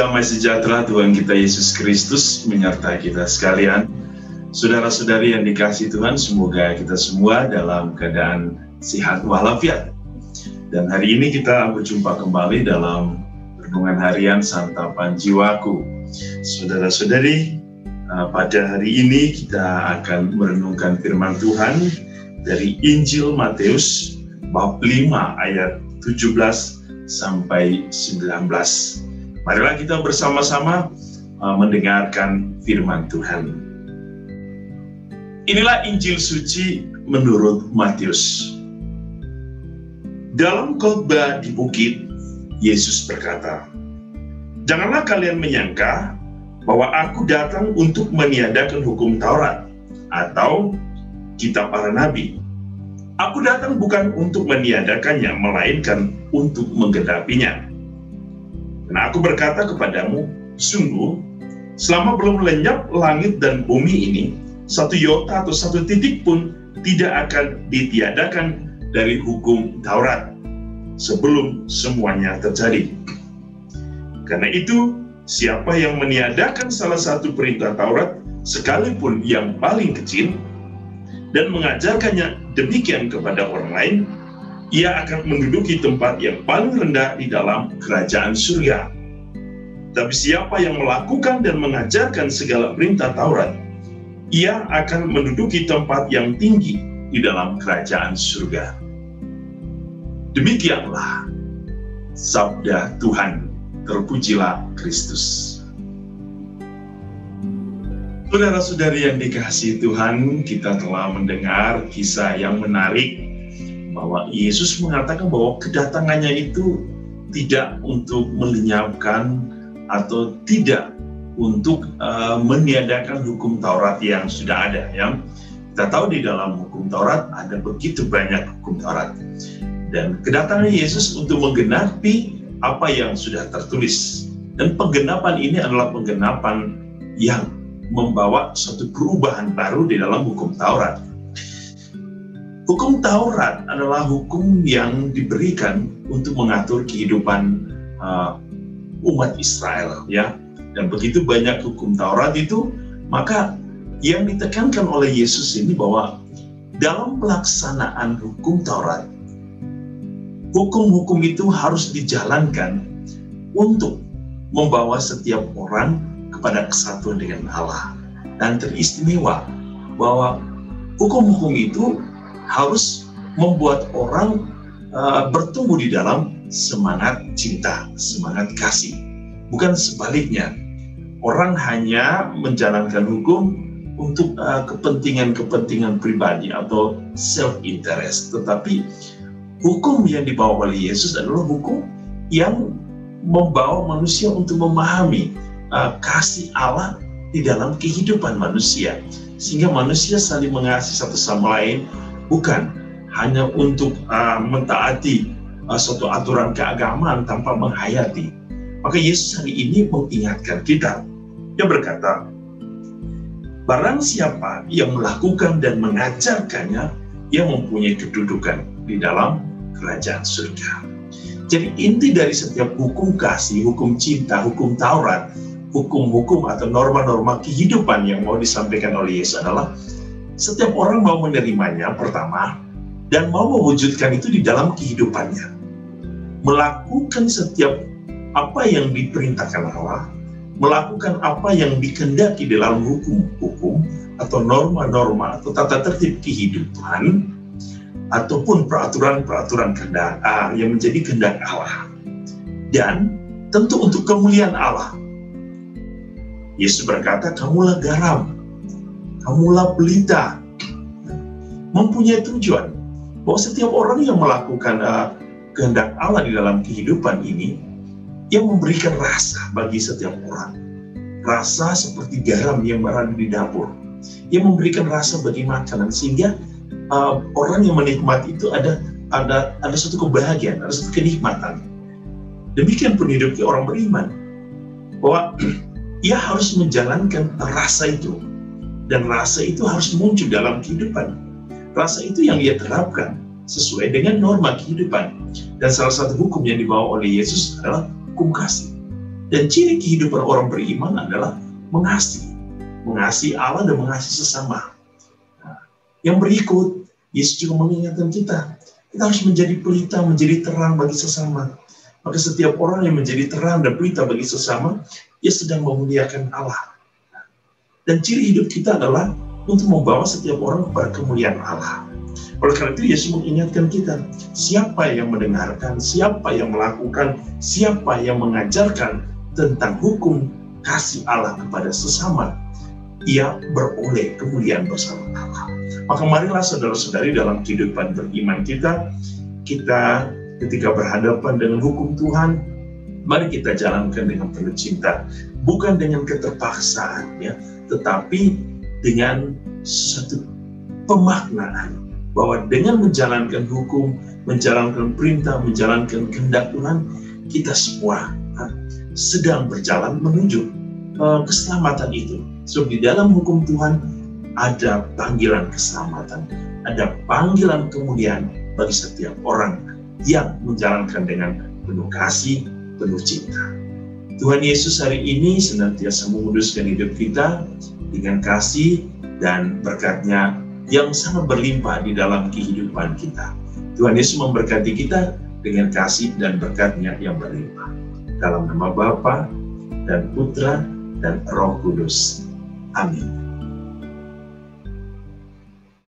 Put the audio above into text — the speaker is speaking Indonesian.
damai sejahtera Tuhan kita Yesus Kristus menyertai kita sekalian. Saudara-saudari yang dikasihi Tuhan, semoga kita semua dalam keadaan sehat walafiat. Dan hari ini kita berjumpa kembali dalam renungan harian Santapan Jiwaku. Saudara-saudari, pada hari ini kita akan merenungkan firman Tuhan dari Injil Matius bab 5 ayat 17 sampai 19. Marilah kita bersama-sama mendengarkan firman Tuhan. Inilah Injil suci menurut Matius. Dalam khotbah di bukit, Yesus berkata, "Janganlah kalian menyangka bahwa aku datang untuk meniadakan hukum Taurat atau kitab para nabi. Aku datang bukan untuk meniadakannya, melainkan untuk menggenapinya. Karena aku berkata kepadamu, sungguh, selama belum lenyap langit dan bumi ini, satu iota atau satu titik pun tidak akan ditiadakan dari hukum Taurat, sebelum semuanya terjadi. Karena itu, siapa yang meniadakan salah satu perintah Taurat, sekalipun yang paling kecil, dan mengajarkannya demikian kepada orang lain, ia akan menduduki tempat yang paling rendah di dalam kerajaan surga. Tapi siapa yang melakukan dan mengajarkan segala perintah Taurat, ia akan menduduki tempat yang tinggi di dalam kerajaan surga." Demikianlah sabda Tuhan. Terpujilah Kristus. Saudara-saudari yang dikasihi Tuhan, kita telah mendengar kisah yang menarik bahwa Yesus mengatakan bahwa kedatangannya itu tidak untuk melenyapkan atau tidak untuk meniadakan hukum Taurat yang sudah ada. Ya. Kita tahu di dalam hukum Taurat ada begitu banyak hukum Taurat. Dan kedatangan Yesus untuk menggenapi apa yang sudah tertulis. Dan penggenapan ini adalah penggenapan yang membawa suatu perubahan baru di dalam hukum Taurat. Hukum Taurat adalah hukum yang diberikan untuk mengatur kehidupan umat Israel, ya. Dan begitu banyak hukum Taurat itu, maka yang ditekankan oleh Yesus ini bahwa dalam pelaksanaan hukum Taurat, hukum-hukum itu harus dijalankan untuk membawa setiap orang kepada kesatuan dengan Allah. Dan teristimewa bahwa hukum-hukum itu harus membuat orang bertumbuh di dalam semangat cinta, semangat kasih. Bukan sebaliknya, orang hanya menjalankan hukum untuk kepentingan-kepentingan pribadi atau self-interest. Tetapi hukum yang dibawa oleh Yesus adalah hukum yang membawa manusia untuk memahami kasih Allah di dalam kehidupan manusia. Sehingga manusia saling mengasihi satu sama lain, bukan hanya untuk mentaati suatu aturan keagamaan tanpa menghayati. Maka Yesus hari ini mengingatkan kita. Dia berkata, barang siapa yang melakukan dan mengajarkannya, ia mempunyai kedudukan di dalam kerajaan surga. Jadi inti dari setiap hukum kasih, hukum cinta, hukum Taurat, hukum-hukum atau norma-norma kehidupan yang mau disampaikan oleh Yesus adalah setiap orang mau menerimanya pertama dan mau mewujudkan itu di dalam kehidupannya. Melakukan setiap apa yang diperintahkan Allah, melakukan apa yang dikehendaki dalam hukum-hukum atau norma-norma atau tata tertib kehidupan ataupun peraturan-peraturan kehendak yang menjadi kehendak Allah. Dan tentu untuk kemuliaan Allah. Yesus berkata, kamulah garam, kamulah pelita. Mempunyai tujuan bahwa setiap orang yang melakukan kehendak Allah di dalam kehidupan ini, yang memberikan rasa bagi setiap orang. Rasa seperti garam yang berada di dapur. Yang memberikan rasa bagi makanan, sehingga orang yang menikmati itu ada suatu kebahagiaan, ada suatu kenikmatan. Demikian pun hidupnya orang beriman. Bahwa ia harus menjalankan rasa itu. Dan rasa itu harus muncul dalam kehidupan. Rasa itu yang ia terapkan sesuai dengan norma kehidupan. Dan salah satu hukum yang dibawa oleh Yesus adalah hukum kasih. Dan ciri kehidupan orang beriman adalah mengasihi Allah dan mengasihi sesama. Nah, yang berikut, Yesus juga mengingatkan kita harus menjadi pelita, menjadi terang bagi sesama. Maka setiap orang yang menjadi terang dan pelita bagi sesama, ia sedang memuliakan Allah. Dan ciri hidup kita adalah untuk membawa setiap orang kepada kemuliaan Allah. Oleh karena itu Yesus mengingatkan kita, siapa yang mendengarkan, siapa yang melakukan, siapa yang mengajarkan tentang hukum kasih Allah kepada sesama, ia beroleh kemuliaan bersama Allah. Maka marilah saudara-saudari dalam kehidupan beriman kita ketika berhadapan dengan hukum Tuhan, mari kita jalankan dengan penuh cinta, bukan dengan keterpaksaan, ya, tetapi dengan satu pemaknaan bahwa dengan menjalankan hukum, menjalankan perintah, menjalankan kehendak Tuhan, kita semua sedang berjalan menuju keselamatan itu. So di dalam hukum Tuhan ada panggilan keselamatan, ada panggilan kemuliaan bagi setiap orang yang menjalankan dengan penuh kasih, penuh cinta. Tuhan Yesus hari ini senantiasa menguduskan hidup kita dengan kasih dan berkat-Nya yang sangat berlimpah di dalam kehidupan kita. Tuhan Yesus memberkati kita dengan kasih dan berkat-Nya yang berlimpah. Dalam nama Bapa dan Putra dan Roh Kudus. Amin.